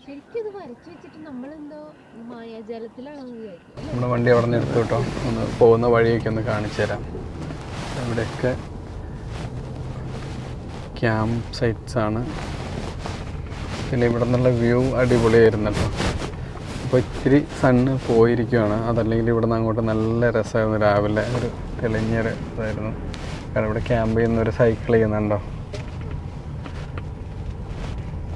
നമ്മുടെ വണ്ടി അവിടെ നിന്ന് എടുത്തു കേട്ടോ. ഒന്ന് പോകുന്ന വഴിയൊക്കെ ഒന്ന് കാണിച്ചു തരാം. ഇവിടെയൊക്കെ ക്യാമ്പ് സൈറ്റ്സ് ആണ്. പിന്നെ ഇവിടെ നിന്നുള്ള വ്യൂ അടിപൊളിയായിരുന്നു കേട്ടോ. അപ്പോൾ ഇത്തിരി സണ്ണ് പോയിരിക്കുകയാണ്. അതല്ലെങ്കിൽ ഇവിടെ നിന്ന് അങ്ങോട്ട് നല്ല രസമായിരുന്നു. രാവിലെ ഒരു തെളിഞ്ഞൊരു ഇതായിരുന്നു. കാരണം ഇവിടെ ക്യാമ്പ് ചെയ്യുന്നവർ സൈക്കിൾ ചെയ്യുന്നുണ്ടോ.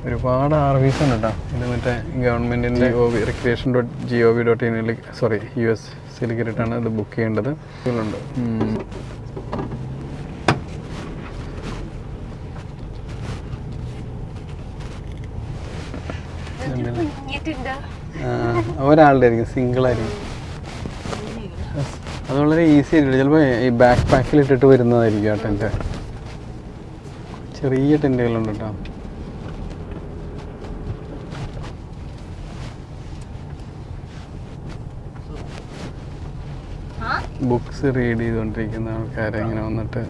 ഒരുപാട് RVs ഉണ്ട് കേട്ടോ. ഇത് മറ്റേ ഗവൺമെൻറ്റിൻ്റെ recreation.gov.in USൽ കയറിയിട്ടാണ് ഇത് ബുക്ക് ചെയ്യേണ്ടത്. ഉണ്ട് ഒരാളുടെ ആയിരിക്കും, സിംഗിളായിരിക്കും. അത് വളരെ ഈസി ആയിരിക്കും. ചിലപ്പോൾ ഈ ബാക്ക് പാക്കിൽ ഇട്ടിട്ട് വരുന്നതായിരിക്കും ആ ടെൻറ്റ്. ചെറിയ ടെൻറ്റുകളുണ്ട് കേട്ടോ. ബുക്സ് റീഡ് ചെയ്തുകൊണ്ടിരിക്കുന്ന ആൾക്കാരെ ഇങ്ങനെ വന്നിട്ട്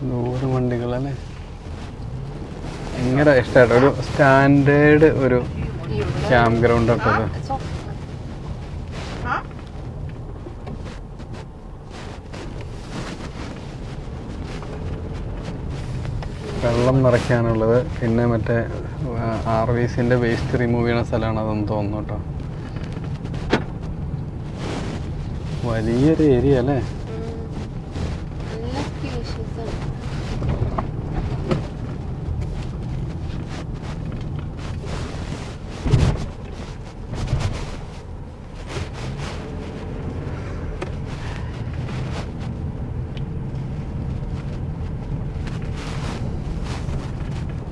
നൂറ് വണ്ടികളല്ലേ. ഭയങ്കര ഇഷ്ടമായിട്ട് ഒരു സ്റ്റാൻഡേർഡ് ഒരു ക്യാമ്പ് ഗ്രൗണ്ട് ഒക്കെ അത്. വെള്ളം നിറയ്ക്കാനുള്ളത്. പിന്നെ മറ്റേ RVസിൻ്റെ വേസ്റ്റ് റിമൂവ് ചെയ്യുന്ന സ്ഥലമാണ് അതെന്ന് തോന്നുന്നു കേട്ടോ. വലിയൊരു ഏരിയ അല്ലേ.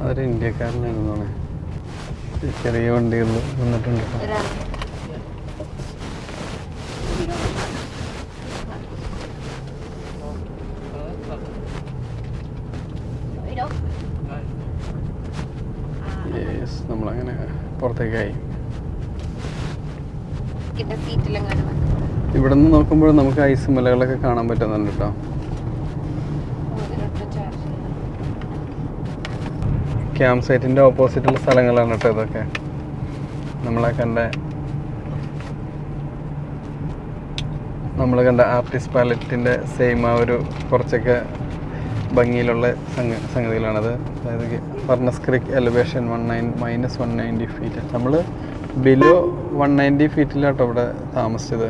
അതൊരു ഇന്ത്യക്കാരനായിരുന്നു. ചെറിയ വണ്ടികൾ വന്നിട്ടുണ്ട് കേട്ടോ. നമ്മളങ്ങനെ പുറത്തേക്കായി. ഇവിടെ നിന്ന് നോക്കുമ്പോൾ നമുക്ക് ഐസ് മലകളൊക്കെ കാണാൻ പറ്റുന്നുണ്ട് കേട്ടോ. ക്യാമ്പ് സൈറ്റിൻ്റെ ഓപ്പോസിറ്റുള്ള സ്ഥലങ്ങളാണ് കേട്ടോ ഇതൊക്കെ. നമ്മൾ കണ്ട ആർട്ടിസ്റ്റ് പാലറ്റിൻ്റെ സെയിം ആ ഒരു കുറച്ചൊക്കെ ഭംഗിയിലുള്ള സംഗതികളാണത്. അതായത് ഫർണസ് ക്രീക്ക് എലിവേഷൻ -190 ഫീറ്റ്. നമ്മൾ ബിലോ 190 ഫീറ്റിലാട്ടോ ഇവിടെ താമസിച്ചത്.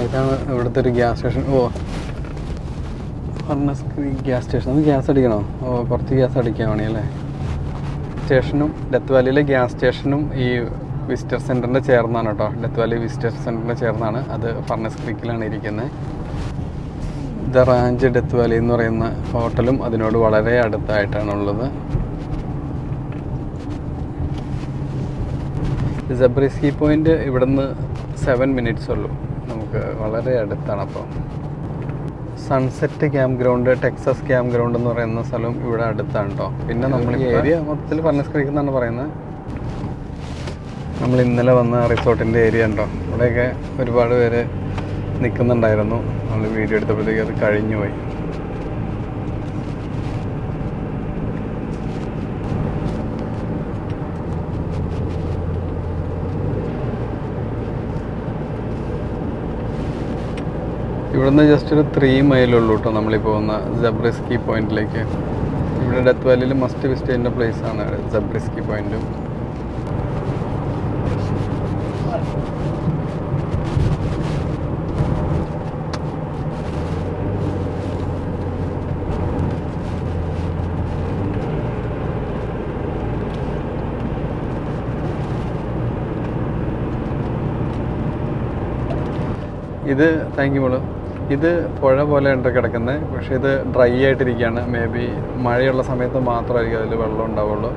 ഇതാണ് ഇവിടുത്തെ ഒരു gas station. Furnace creek gas station. അത് ഗ്യാസ് അടിക്കണോ? കുറച്ച് ഗ്യാസ് അടിക്കാൻ വേണി അല്ലേ. സ്റ്റേഷനും ഡെത്ത് വാലിയിലെ ഗ്യാസ് സ്റ്റേഷനും ഈ വിസിറ്റർ സെൻറ്ററിൻ്റെ ചേർന്നാണ് കേട്ടോ. ഡെത്ത് വാലി വിസിറ്റർ സെൻറ്ററിൻ്റെ ചേർന്നാണ്. അത് ഫർണസ് ക്രീക്കിലാണ് ഇരിക്കുന്നത്. ദ റാഞ്ച് ഡെത്ത് വാലി എന്ന് പറയുന്ന ഹോട്ടലും അതിനോട് വളരെ അടുത്തായിട്ടാണുള്ളത്. സബ്രിസ്കി പോയിൻ്റ് ഇവിടുന്ന് 7 മിനിറ്റ്സ് ഉള്ളൂ. നമുക്ക് വളരെ അടുത്താണ്. അപ്പോൾ sunset camp ground, Texas camp ground എന്ന് പറയുന്ന സ്ഥലം ഇവിടെ അടുത്താണ് കേട്ടോ. പിന്നെ നമ്മൾ ഈ ഏരിയ മൊത്തത്തിൽ ഫർണസ് ക്രീക്ക് എന്നാണ് പറയുന്നത്. നമ്മൾ ഇന്നലെ വന്ന റിസോർട്ടിൻ്റെ ഏരിയ ഉണ്ടോ, ഇവിടെയൊക്കെ ഒരുപാട് പേര് നിൽക്കുന്നുണ്ടായിരുന്നു. നമ്മൾ വീഡിയോ എടുത്തപ്പോഴത്തേക്ക് അത് കഴിഞ്ഞു പോയി. ഇവിടുന്ന് ജസ്റ്റ് ഒരു 3 മൈലുള്ളൂ കേട്ടോ നമ്മളീ പോകുന്ന സബ്രിസ്കി പോയിന്റിലേക്ക്. ഇവിടെ ഡെത്ത് വാലിയിൽ മസ്റ്റ് വിസിറ്റ് ചെയ്യുന്ന പ്ലേസാണ് സബ്രിസ്കി പോയിന്റും. ഇത് താങ്ക് യു മോള്. ഇത് പുഴ പോലെ ഉണ്ട് കിടക്കുന്നത്. പക്ഷേ ഇത് ഡ്രൈ ആയിട്ടിരിക്കുകയാണ്. മേ ബി മഴയുള്ള സമയത്ത് മാത്രമായിരിക്കും അതിൽ വെള്ളം ഉണ്ടാവുള്ളൂ.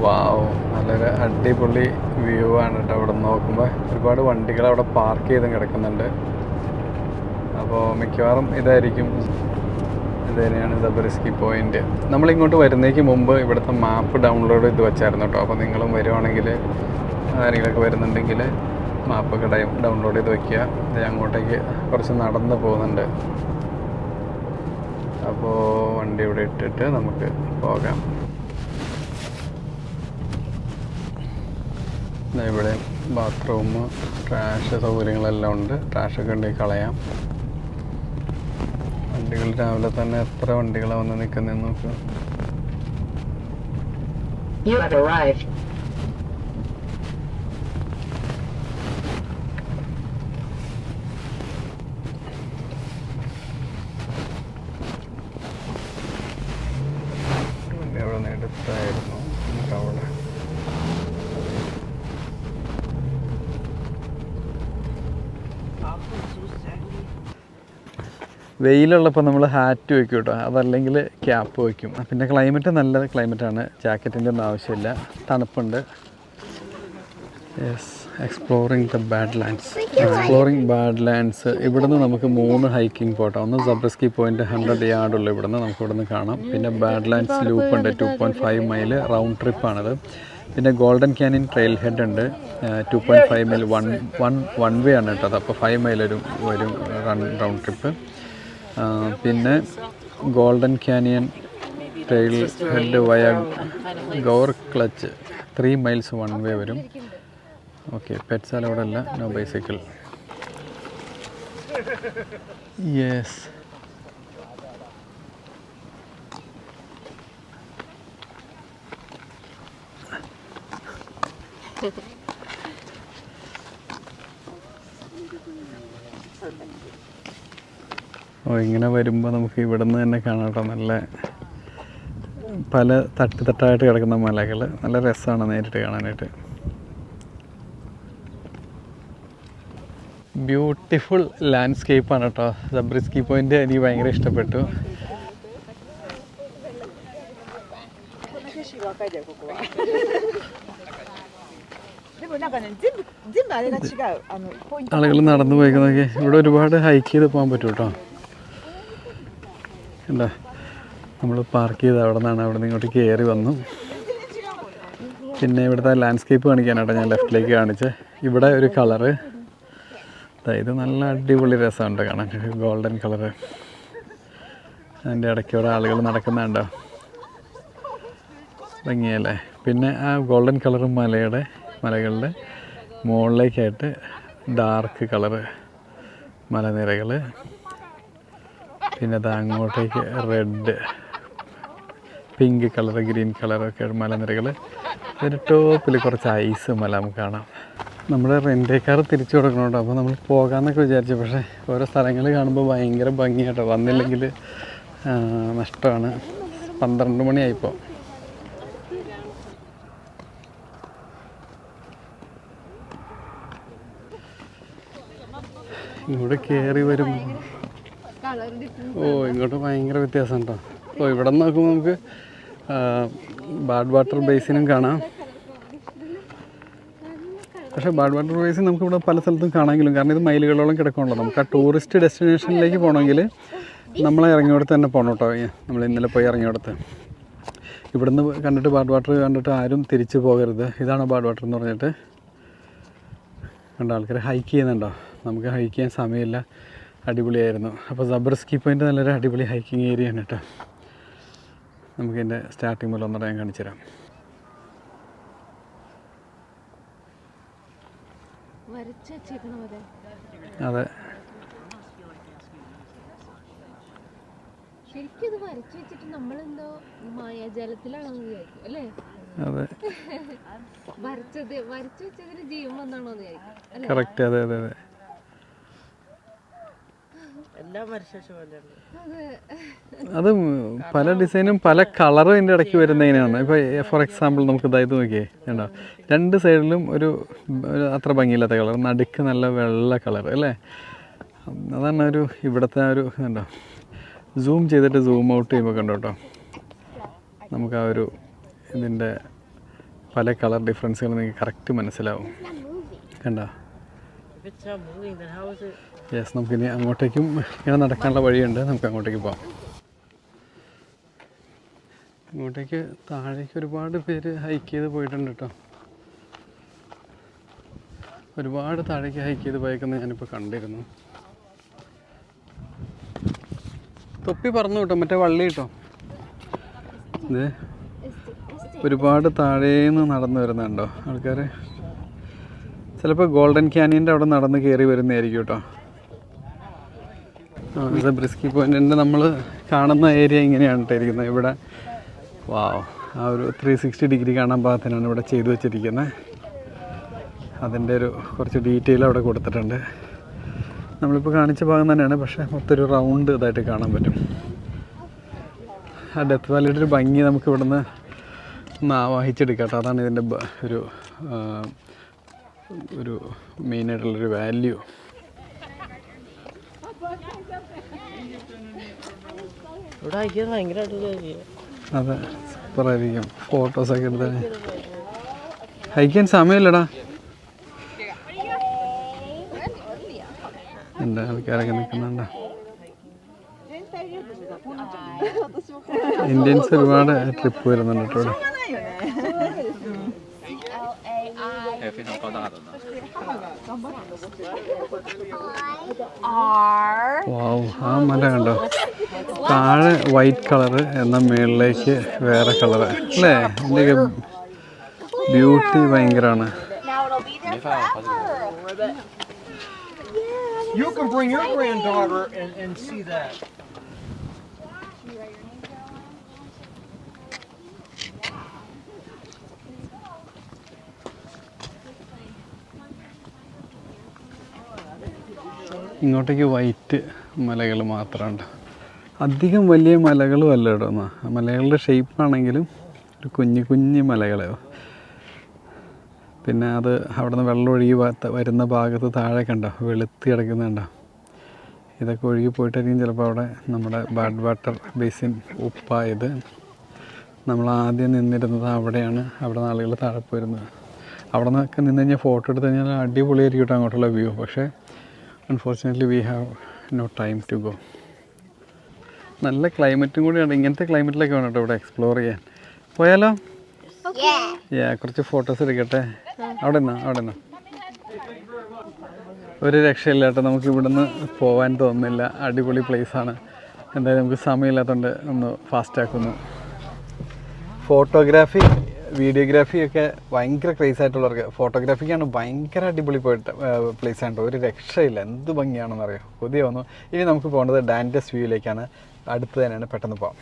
വാവ്, നല്ലൊരു അടിപൊളി വ്യൂ ആണ് കേട്ടോ. അവിടെ നോക്കുമ്പോൾ ഒരുപാട് വണ്ടികൾ അവിടെ പാർക്ക് ചെയ്തും കിടക്കുന്നുണ്ട്. അപ്പോൾ മിക്കവാറും ഇതായിരിക്കും ഇത് തന്നെയാണ് സബർസ്കി പോയിന്റ്. നമ്മളിങ്ങോട്ട് വരുന്നേക്ക് മുമ്പ് ഇവിടുത്തെ മാപ്പ് ഡൗൺലോഡ് ചെയ്ത് വെച്ചായിരുന്നു കേട്ടോ. അപ്പോൾ നിങ്ങളും വരുവാണെങ്കിൽ ആരെങ്കിലുമൊക്കെ വരുന്നുണ്ടെങ്കിൽ മാപ്പൊക്കെ ഡൗൺലോഡ് ചെയ്ത് വയ്ക്കുക. ഇത് അങ്ങോട്ടേക്ക് കുറച്ച് നടന്ന് പോകുന്നുണ്ട്. അപ്പോൾ വണ്ടി ഇവിടെ ഇട്ടിട്ട് നമുക്ക് പോകാം. ഇവിടെ ബാത്റൂം, ട്രാഷ് സൗകര്യങ്ങളെല്ലാം ഉണ്ട്. ട്രാഷൊക്കെ ഉണ്ടെങ്കിൽ കളയാം. വണ്ടികൾ രാവിലെ തന്നെ എത്ര വണ്ടികളാണ് വന്ന് നിൽക്കുന്നതെന്ന് നോക്കുക. വണ്ടി അവിടെ നിന്ന് എടുത്തായിരുന്നു. അവിടെ വെയിലുള്ളപ്പോൾ നമ്മൾ ഹാറ്റ് വയ്ക്കും കേട്ടോ, അതല്ലെങ്കിൽ ക്യാപ്പ് വയ്ക്കും. പിന്നെ ക്ലൈമറ്റ് നല്ല ക്ലൈമറ്റാണ്, ജാക്കറ്റിൻ്റെ ഒന്നും ആവശ്യമില്ല, തണുപ്പുണ്ട്. Yes, exploring the badlands. Exploring badlands. ഇവിടുന്ന് നമുക്ക് 3 ഹൈക്കിംഗ് പോട്ടോ. ഒന്ന് സബർസ്കി പോയിൻറ്റ് 100 യാർഡുള്ള ഇവിടുന്ന് നമുക്ക് ഇവിടുന്ന് കാണാം. പിന്നെ ബാഡ്ലാൻഡ്സ് ലൂപ്പ് ഉണ്ട്, 2.5 മൈൽ റൗണ്ട് ട്രിപ്പാണത്. പിന്നെ ഗോൾഡൻ ക്യാനിയൻ ട്രെയിൽ ഹെഡ് ഉണ്ട്, 2.5 മൈൽ വൺ വേ ആണ് കേട്ടോ. അപ്പോൾ 5 മൈൽ വരും റൗണ്ട് ട്രിപ്പ്. പിന്നെ ഗോൾഡൻ ക്യാനിയൻ ട്രെയിൽ ഹെഡ് വയ Gaur clutch 3 miles one way വരും. ഓക്കെ, പെറ്റ്സാൽ അവിടെ അല്ല, നോ ബൈസിക്കിൾ. യെസ്, ഇങ്ങനെ വരുമ്പോൾ നമുക്ക് ഇവിടെ നിന്ന് തന്നെ കാണാം കേട്ടോ. നല്ല പല തട്ടായിട്ട് കിടക്കുന്ന മലകൾ, നല്ല രസമാണ് നേരിട്ട് കാണാനായിട്ട്. ബ്യൂട്ടിഫുൾ ലാൻഡ്സ്കേപ്പാണ് കേട്ടോ. സബർസ്കി പോയിന്റ് എനിക്ക് ഭയങ്കര ഇഷ്ടപ്പെട്ടു. ആളുകൾ നടന്നു പോയിക്കുന്നതൊക്കെ ഇവിടെ ഒരുപാട് ഹൈക്ക് ചെയ്ത് പോകാൻ പറ്റും കേട്ടോ. എന്താ, നമ്മൾ പാർക്ക് ചെയ്ത് അവിടെ നിന്നാണ്, അവിടെ നിന്ന് ഇങ്ങോട്ട് കയറി വന്നു. പിന്നെ ഇവിടുത്തെ ലാൻഡ്സ്കേപ്പ് കാണിക്കാനാട്ടോ ഞാൻ ലെഫ്റ്റിലേക്ക് കാണിച്ചത്. ഇവിടെ ഒരു കളറ്, ഇത് നല്ല അടിപൊളി രസമുണ്ട് കാണാൻ, ഗോൾഡൻ കളറ്. അതിൻ്റെ ഇടയ്ക്കൂടെ ആളുകൾ നടക്കുന്നുണ്ടോ, ഭംഗിയല്ലേ. പിന്നെ ആ ഗോൾഡൻ കളറ് മലകളുടെ മുകളിലേക്കായിട്ട് ഡാർക്ക് കളറ് മലനിരകൾ. പിന്നെ അത് അങ്ങോട്ടേക്ക് റെഡ്, പിങ്ക് കളറ്, ഗ്രീൻ കളറൊക്കെ മലനിരകൾ. അതിൻ്റെ ടോപ്പിൽ കുറച്ച് ഐസ് മല നമുക്ക് കാണാം. നമ്മുടെ റെൻ്റേ കാർ തിരിച്ചു കൊടുക്കണോട്ടോ. അപ്പോൾ നമ്മൾ പോകാമെന്നൊക്കെ വിചാരിച്ചു, പക്ഷേ ഓരോ സ്ഥലങ്ങൾ കാണുമ്പോൾ ഭയങ്കര ഭംഗിയാട്ടോ. വന്നില്ലെങ്കിൽ നഷ്ടമാണ്. 12 മണിയായിപ്പോൾ. ഇങ്ങോട്ട് കയറി വരുമ്പോൾ ഇങ്ങോട്ട് ഭയങ്കര വ്യത്യാസം ഉണ്ടോ. അപ്പോൾ ഇവിടെ നിന്ന് നോക്കുമ്പോൾ നമുക്ക് ബാഡ് വാട്ടർ ബേസിനും കാണാം. പക്ഷേ ബാഡ് വാട്ടർ ബേസിൻ നമുക്കിവിടെ പല സ്ഥലത്തും കാണാമെങ്കിലും, കാരണം ഇത് മൈലുകളോളം കിടക്കണല്ലോ. നമുക്ക് ആ ടൂറിസ്റ്റ് ഡെസ്റ്റിനേഷനിലേക്ക് പോകണമെങ്കിൽ നമ്മളെ ഇറങ്ങിയോടത്ത് തന്നെ പോകണം കേട്ടോ. നമ്മൾ ഇന്നലെ പോയി ഇറങ്ങിയോടത്ത്. ഇവിടുന്ന് കണ്ടിട്ട് ബാഡ് വാട്ടർ കണ്ടിട്ട് ആരും തിരിച്ചു പോകരുത്. ഇതാണ് ബാഡ് വാട്ടർ എന്ന് പറഞ്ഞിട്ട്. കണ്ട ആൾക്കാർ ഹൈക്ക് ചെയ്യുന്നുണ്ടോ. നമുക്ക് ഹൈക്ക് ചെയ്യാൻ സമയമില്ല. അടിപൊളിയായിരുന്നു. അപ്പോൾ സബർസ്കി പോയിൻ്റ് നല്ലൊരു അടിപൊളി ഹൈക്കിങ് ഏരിയ ആണ് കേട്ടോ. നമുക്കിതിൻ്റെ സ്റ്റാർട്ടിങ് മുതൽ ഒന്നൂടെ ഞാൻ കാണിച്ചു തരാം. അതെ, ശരിക്കും ഇത് വരച്ചു വെച്ചിട്ട് നമ്മളെന്തോ മായാജാലത്തിലാണെന്ന് വിചാരിക്കും അല്ലേ? അതെ, വരച്ചു വെച്ചതിന് ജീവൻ വന്നാണോ എന്ന് വിചാരിക്കും. കറക്റ്റ്. അതെ അതെ അതെ, അത് പല ഡിസൈനും പല കളറും ഇതിൻ്റെ ഇടയ്ക്ക് വരുന്നതിനാണ്. ഇപ്പോൾ ഫോർ എക്സാമ്പിൾ നമുക്ക് ഇതായത് നോക്കിയേ, കണ്ടോ, 2 സൈഡിലും ഒരു അത്ര ഭംഗിയില്ലാത്ത കളർ, നടുക്ക് നല്ല വെള്ള കളർ അല്ലേ. അതാണ് ഒരു ഇവിടുത്തെ ഒരു കണ്ടോ, സൂം ചെയ്തിട്ട് സൂം ഔട്ട് ചെയ്യുമ്പോൾ കണ്ടോ കേട്ടോ, നമുക്ക് ആ ഒരു ഇതിൻ്റെ പല കളർ ഡിഫറൻസുകൾ നിങ്ങൾക്ക് കറക്റ്റ് മനസ്സിലാവും. കണ്ടോ. യെസ്, നമുക്കിനി അങ്ങോട്ടേക്കും ഇങ്ങനെ നടക്കാനുള്ള വഴിയുണ്ട്, നമുക്ക് അങ്ങോട്ടേക്ക് പോകാം. ഇങ്ങോട്ടേക്ക് താഴേക്ക് ഒരുപാട് പേര് ഹൈക്ക് ചെയ്ത് പോയിട്ടുണ്ട് കേട്ടോ. ഒരുപാട് താഴേക്ക് ഹൈക്ക് ചെയ്ത് പോയേക്കുന്നത് ഞാനിപ്പോൾ കണ്ടിരുന്നു. തൊപ്പി പറന്നു കേട്ടോ, മറ്റേ വള്ളി കേട്ടോ. ഇത് ഒരുപാട് താഴേന്ന് നടന്നു വരുന്നുണ്ടോ ആൾക്കാർ. ചിലപ്പോൾ ഗോൾഡൻ ക്യാനിയൻ്റെ അവിടെ നടന്ന് കയറി വരുന്നതായിരിക്കും കേട്ടോ. ബ്രിസ്കി പോയിൻറ്റിൻ്റെ നമ്മൾ കാണുന്ന ഏരിയ ഇങ്ങനെയാണ് കേട്ടോ ഇരിക്കുന്നത്. ഇവിടെ വാവ്, ആ ഒരു 360 ഡിഗ്രി കാണാൻ പാകത്തിനാണ് ഇവിടെ ചെയ്തു വെച്ചിരിക്കുന്നത്. അതിൻ്റെ ഒരു കുറച്ച് ഡീറ്റെയിൽ അവിടെ കൊടുത്തിട്ടുണ്ട്. നമ്മളിപ്പോൾ കാണിച്ച ഭാഗം തന്നെയാണ്, പക്ഷേ മൊത്തം ഒരു റൗണ്ട് ഇതായിട്ട് കാണാൻ പറ്റും. ആ ഡെത്ത് വാലിയുടെ ഒരു ഭംഗി നമുക്ക് ഇവിടുന്ന് ഒന്ന് ആവാഹിച്ചെടുക്കാം കേട്ടോ. അതാണ് ഇതിൻ്റെ ഒരു മെയിനായിട്ടുള്ളൊരു വാല്യൂ. അതെ, സൂപ്പറായിരിക്കും. ഫോട്ടോസൊക്കെ എടുത്താൽ ഹൈക്കാൻ സമയമില്ലടാ. എൻ്റെ ആൾക്കാരൊക്കെ നിൽക്കുന്നുണ്ടോ. ഇന്ത്യൻസ് ഒരുപാട് ട്രിപ്പ് വരുന്നുണ്ട് കേട്ടോ. വാവ്, ആ മല കണ്ടോ, താഴെ വൈറ്റ് കളറ് എന്നാൽ മുകളിലേക്ക് വേറെ കളറ് അല്ലേ. ഇതിൻ്റെയൊക്കെ ബ്യൂട്ടി ഭയങ്കരമാണ്. You can bring your granddaughter and see that. ഇങ്ങോട്ടേക്ക് വൈറ്റ് മലകൾ മാത്രമുണ്ട്. അധികം വലിയ മലകളും അല്ല കേട്ടോ. മലകളുടെ ഷേപ്പാണെങ്കിലും ഒരു കുഞ്ഞു കുഞ്ഞു മലകളോ. പിന്നെ അത് അവിടെ നിന്ന് വെള്ളം ഒഴുകി വരുന്ന ഭാഗത്ത് താഴെ കണ്ടോ വെളുത്തി കിടക്കുന്നുണ്ടോ. ഇതൊക്കെ ഒഴുകി പോയിട്ടായിരിക്കും ചിലപ്പോൾ അവിടെ നമ്മുടെ ബാഡ് വാട്ടർ ബേസിൻ ഉപ്പായത്. നമ്മൾ ആദ്യം നിന്നിരുന്നത് അവിടെയാണ്. അവിടെ നിന്ന് ആളുകൾ താഴെ പോയിരുന്നത്. അവിടെ നിന്നൊക്കെ നിന്ന് കഴിഞ്ഞാൽ ഫോട്ടോ എടുത്ത് കഴിഞ്ഞാൽ അടിപൊളിയായിരിക്കും കേട്ടോ അങ്ങോട്ടുള്ള വ്യൂ. പക്ഷേ unfortunately we have no time to go. നല്ല ക്ലൈമറ്റും കൂടിയാണ്. ഇങ്ങനത്തെ ക്ലൈമറ്റിലൊക്കെ വേണം കേട്ടോ ഇവിടെ എക്സ്പ്ലോർ ചെയ്യാൻ. പോയാലോ? കുറച്ച് ഫോട്ടോസ് എടുക്കട്ടെ. അവിടെ നിന്നോ. ഒരു രക്ഷയില്ല കേട്ടോ, നമുക്ക് ഇവിടുന്ന് പോകാൻ തോന്നുന്നില്ല. അടിപൊളി പ്ലേസാണ്. എന്തായാലും നമുക്ക് സമയമില്ലാത്തതുകൊണ്ട് ഒന്ന് ഫാസ്റ്റാക്കുന്നു. ഫോട്ടോഗ്രാഫി, വീഡിയോഗ്രാഫി ഒക്കെ ഭയങ്കര ക്രേസ് ആയിട്ടുള്ളവർക്ക് ഫോട്ടോഗ്രാഫിക്കാണ് ഭയങ്കര അടിപൊളി പോയിട്ട് പ്ലേസാണ് കേട്ടോ. ഒരു രക്ഷയില്ല, എന്ത് ഭംഗിയാണെന്ന് അറിയാം. കൊതിയാവുന്നു. ഇനി നമുക്ക് പോകേണ്ടത് ഡാൻഡസ് വ്യൂയിലേക്കാണ്. അടുത്ത് തന്നെയാണ്, പെട്ടെന്ന് പോകാം.